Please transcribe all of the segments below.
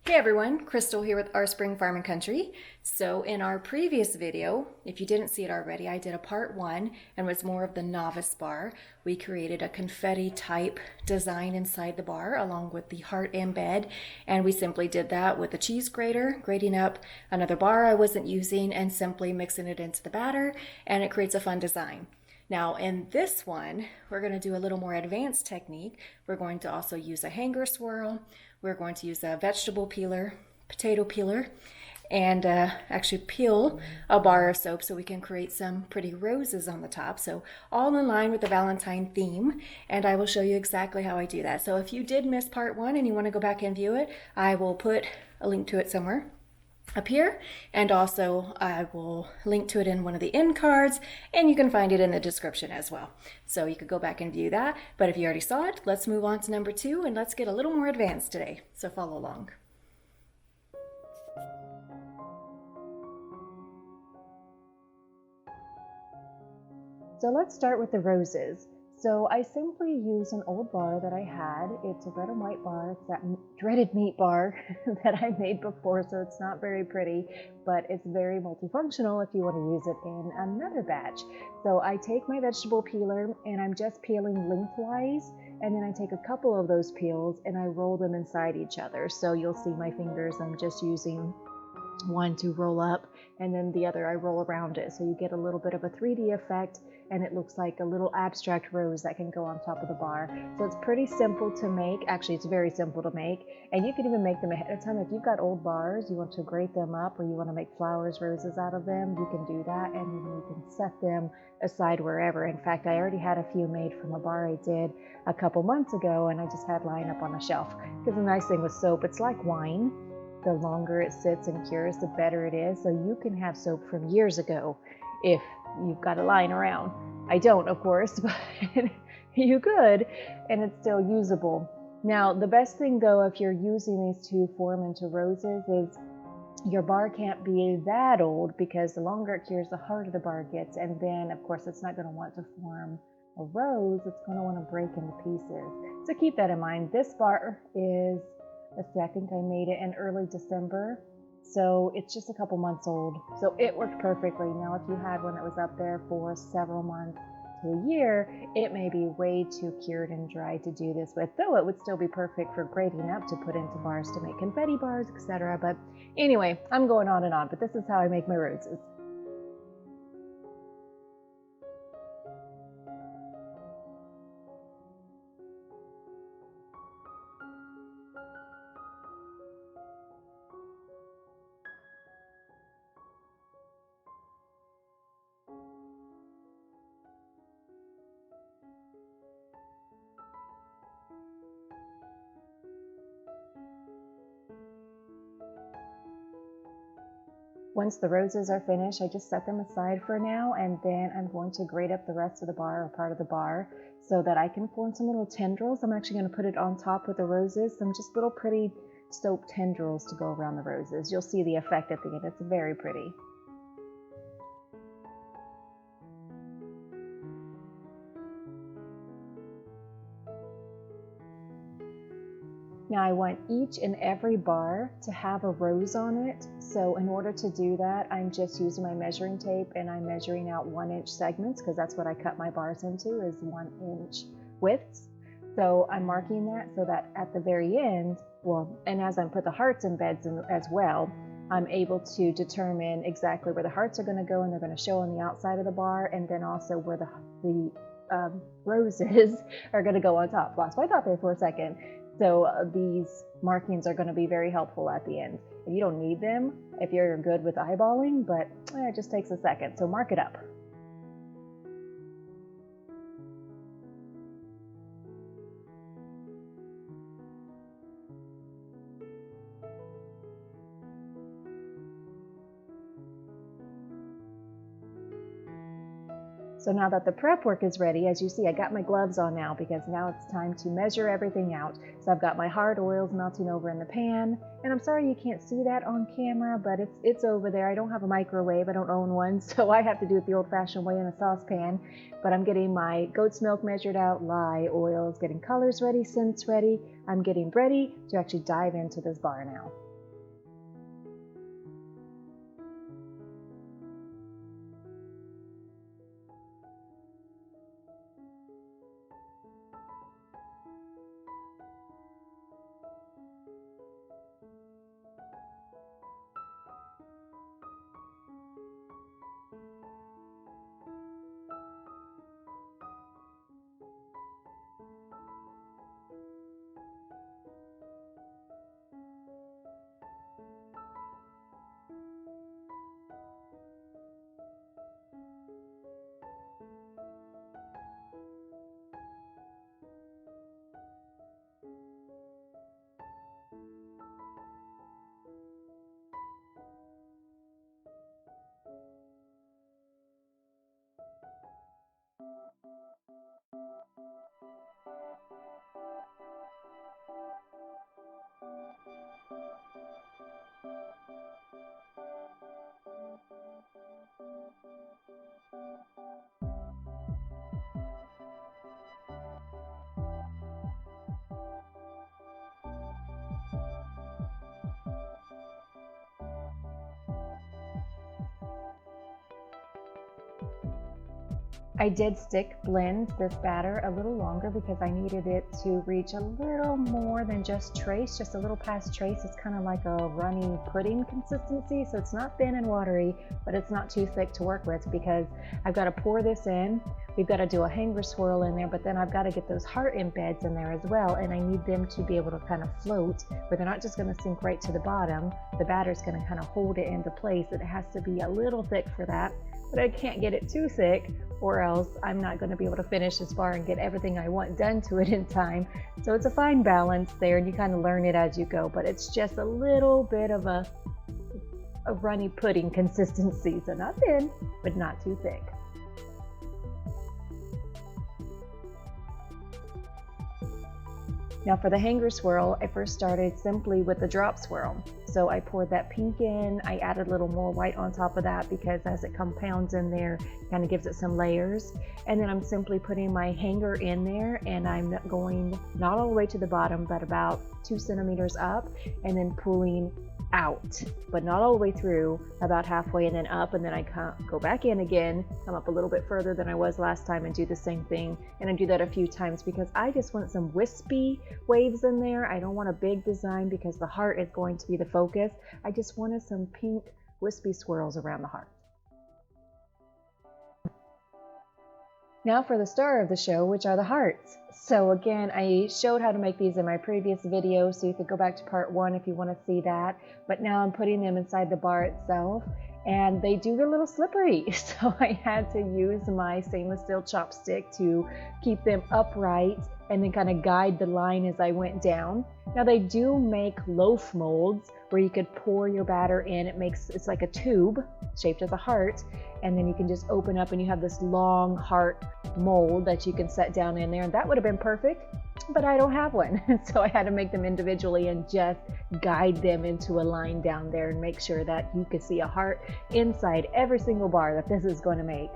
Hey everyone, Crystal here with Our Spring Farm and Country. So in our previous video, if you didn't see it already, I did a part one and was more of the novice bar. We created a confetti type design inside the bar along with the heart embed, and we simply did that with a cheese grater, grating up another bar I wasn't using and simply mixing it into the batter, and it creates a fun design. Now in this one, we're going to do a little more advanced technique. We're going to also use a hanger swirl. We're going to use a vegetable peeler, potato peeler, and actually peel a bar of soap so we can create some pretty roses on the top. So all in line with the Valentine theme, and I will show you exactly how I do that. So if you did miss part one and you want to go back and view it, I will put a link to it somewhere up here, and also I will link to it in one of the end cards, and you can find it in the description as well. So you could go back and view that, but if you already saw it, let's move on to number two and let's get a little more advanced today. So follow along. So let's start with the roses. So I simply use an old bar that I had. It's a red and white bar. It's that dreaded meat bar that I made before, so it's not very pretty, but it's very multifunctional if you want to use it in another batch. So I take my vegetable peeler and I'm just peeling lengthwise, and then I take a couple of those peels and I roll them inside each other. So you'll see my fingers, I'm just using one to roll up and then the other I roll around it. So you get a little bit of a 3D effect, and it looks like a little abstract rose that can go on top of the bar. So it's pretty simple to make. Actually, it's very simple to make, and you can even make them ahead of time. If you've got old bars, you want to grate them up, or you want to make flowers, roses out of them, you can do that, and then you can set them aside wherever. In fact, I already had a few made from a bar I did a couple months ago, and I just had lying up on a shelf. Because the nice thing with soap, it's like wine. The longer it sits and cures, the better it is. So you can have soap from years ago if you've got it lying around. I don't, of course, but you could, and it's still usable. Now, the best thing though, if you're using these to form into roses, is your bar can't be that old, because the longer it cures, the harder the bar gets, and then of course it's not going to want to form a rose. It's going to want to break into pieces. So keep that in mind. This bar is, let's see, I think I made it in early December. So it's just a couple months old. So it worked perfectly. Now, if you had one that was up there for several months to a year, it may be way too cured and dry to do this with, though it would still be perfect for grating up to put into bars to make confetti bars, etc. But anyway, I'm going on and on, but this is how I make my roses. Once the roses are finished, I just set them aside for now, and then I'm going to grate up the rest of the bar, or part of the bar, so that I can form some little tendrils. I'm actually going to put it on top with the roses, some just little pretty soap tendrils to go around the roses. You'll see the effect at the end. It's very pretty. Now I want each and every bar to have a rose on it. So in order to do that, I'm just using my measuring tape, and I'm measuring out 1-inch segments, because that's what I cut my bars into, is 1-inch widths. So I'm marking that so that at the very end, well, and as I put the hearts embeds in as well, I'm able to determine exactly where the hearts are going to go, and they're going to show on the outside of the bar, and then also where the roses are going to go on top. Lost my thought there for a second. So these markings are going to be very helpful at the end. And you don't need them if you're good with eyeballing, but it just takes a second. So mark it up. So now that the prep work is ready, as you see, I got my gloves on now, because now it's time to measure everything out. So I've got my hard oils melting over in the pan, and I'm sorry you can't see that on camera, but it's over there. I don't have a microwave, I don't own one, so I have to do it the old-fashioned way in a saucepan. But I'm getting my goat's milk measured out, lye oils, getting colors ready, scents ready. I'm getting ready to actually dive into this bar now. I did stick blend this batter a little longer because I needed it to reach a little more than just trace, just a little past trace. It's kind of like a runny pudding consistency, so it's not thin and watery, but it's not too thick to work with because I've got to pour this in. We've got to do a hanger swirl in there, but then I've got to get those heart embeds in there as well, and I need them to be able to kind of float, where they're not just going to sink right to the bottom. The batter's going to kind of hold it into place. It has to be a little thick for that, but I can't get it too thick or else I'm not going to be able to finish this bar and get everything I want done to it in time. So it's a fine balance there, and you kind of learn it as you go, but it's just a little bit of a runny pudding consistency. So not thin, but not too thick. Now for the hanger swirl, I first started simply with the drop swirl. So I poured that pink in, I added a little more white on top of that because as it compounds in there, it kind of gives it some layers. And then I'm simply putting my hanger in there, and I'm going not all the way to the bottom, but about 2 centimeters up, and then pulling out, but not all the way through, about halfway and then up, and then I go back in again, come up a little bit further than I was last time and do the same thing. And I do that a few times because I just want some wispy waves in there. I don't want a big design because the heart is going to be the focus. I just wanted some pink wispy swirls around the heart. Now for the star of the show, which are the hearts. So again, I showed how to make these in my previous video, so you could go back to part 1 if you want to see that. But now I'm putting them inside the bar itself, and they do get a little slippery. So I had to use my stainless steel chopstick to keep them upright and then kind of guide the line as I went down. Now they do make loaf molds where you could pour your batter in. It's like a tube shaped as a heart, and then you can just open up and you have this long heart mold that you can set down in there, and that would have been perfect, but I don't have one. So I had to make them individually and just guide them into a line down there and make sure that you could see a heart inside every single bar that this is going to make.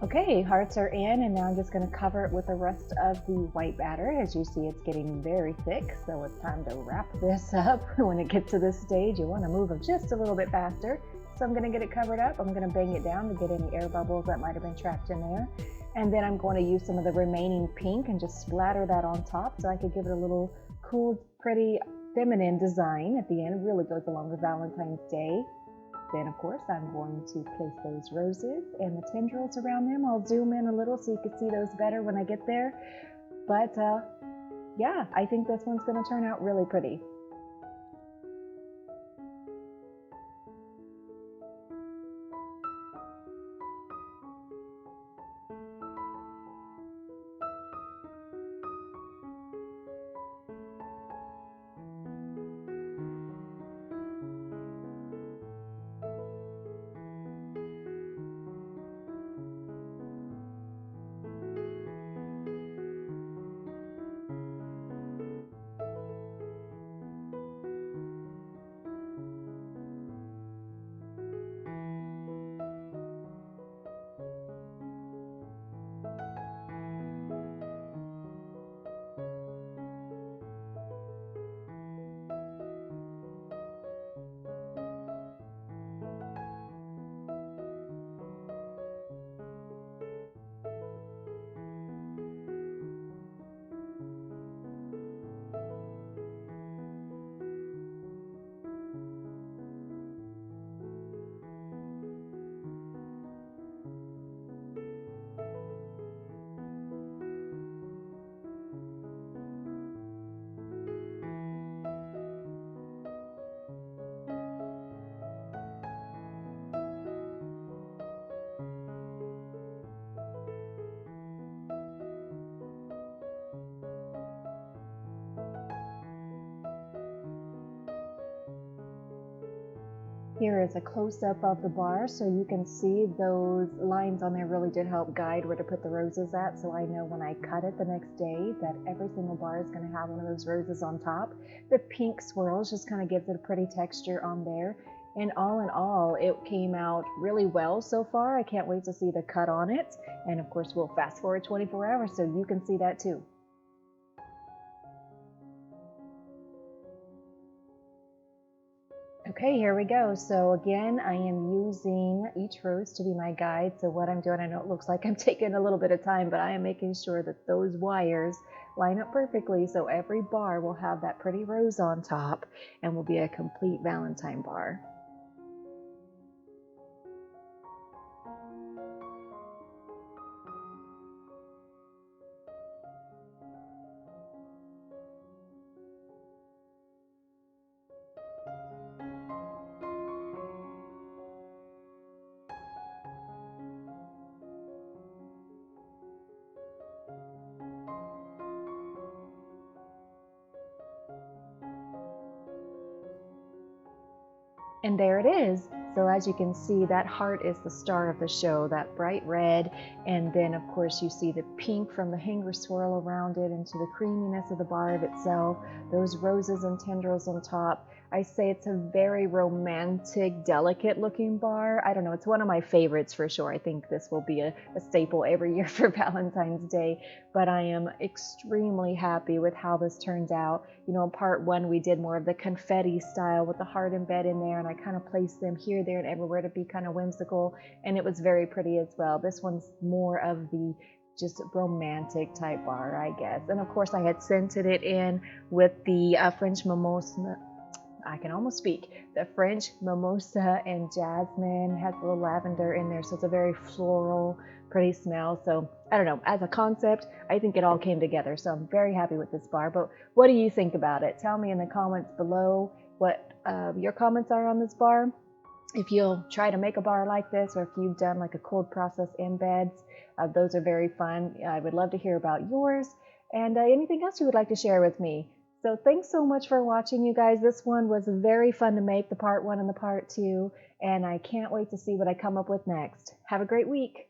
Okay, hearts are in, and now I'm just going to cover it with the rest of the white batter. As you see, it's getting very thick, so it's time to wrap this up. When it gets to this stage, you want to move them just a little bit faster. So I'm going to get it covered up. I'm going to bang it down to get any air bubbles that might have been trapped in there. And then I'm going to use some of the remaining pink and just splatter that on top so I could give it a little cool, pretty, feminine design at the end. It really goes along with Valentine's Day. Then, of course, I'm going to place those roses and the tendrils around them. I'll zoom in a little so you can see those better when I get there. But yeah, I think this one's going to turn out really pretty. Here is a close-up of the bar so you can see those lines on there really did help guide where to put the roses at, so I know when I cut it the next day that every single bar is going to have one of those roses on top. The pink swirls just kind of gives it a pretty texture on there. And all in all, it came out really well so far. I can't wait to see the cut on it. And of course, we'll fast forward 24 hours so you can see that too. Okay, here we go. So again, I am using each rose to be my guide. So what I'm doing, I know it looks like I'm taking a little bit of time, but I am making sure that those wires line up perfectly so every bar will have that pretty rose on top and will be a complete Valentine bar. And there it is. So as you can see, that heart is the star of the show, that bright red. And then of course you see the pink from the hanger swirl around it into the creaminess of the barb itself, those roses and tendrils on top. I say it's a very romantic, delicate looking bar. I don't know, it's one of my favorites for sure. I think this will be a staple every year for Valentine's Day, but I am extremely happy with how this turned out. You know, in part one, we did more of the confetti style with the heart embed in there, and I kind of placed them here, there, and everywhere to be kind of whimsical, and it was very pretty as well. This one's more of the just romantic type bar, I guess. And of course, I had scented it in with the French mimosa. I can almost speak. The French mimosa and jasmine has a little lavender in there, so it's a very floral, pretty smell. So I don't know, as a concept, I think it all came together. So I'm very happy with this bar. But what do you think about it? Tell me in the comments below what your comments are on this bar. If you'll try to make a bar like this, or if you've done like a cold process embeds, those are very fun. I would love to hear about yours and anything else you would like to share with me. So thanks so much for watching, you guys. This one was very fun to make, the part one and the part two, and I can't wait to see what I come up with next. Have a great week.